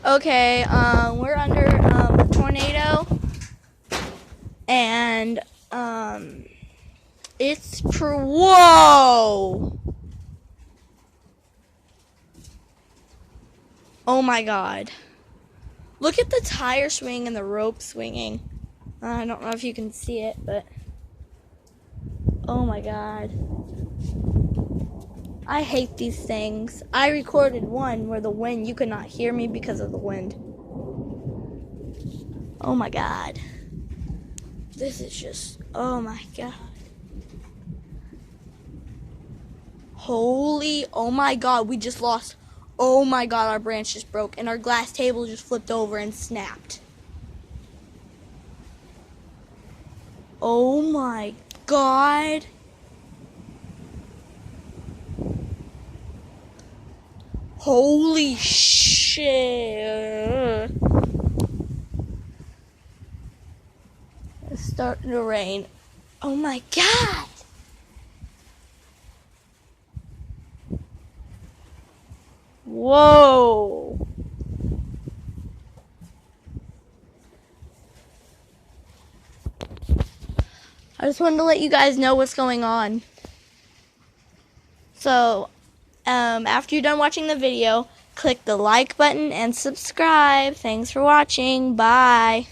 Okay, we're under a tornado, and it's whoa! Oh my God! Look at the tire swing and the rope swinging. I don't know if you can see it, but oh my God! I hate these things. I recorded one where the wind, you could not hear me because of the wind. Oh my God. This is just, oh my God. Holy, oh my God, we just lost. Oh my God, our branch just broke and our glass table just flipped over and snapped. Oh my God. Holy shit. It's starting to rain. Oh my God. Whoa. I just wanted to let you guys know what's going on. So, after you're done watching the video, click the like button and subscribe. Thanks for watching. Bye.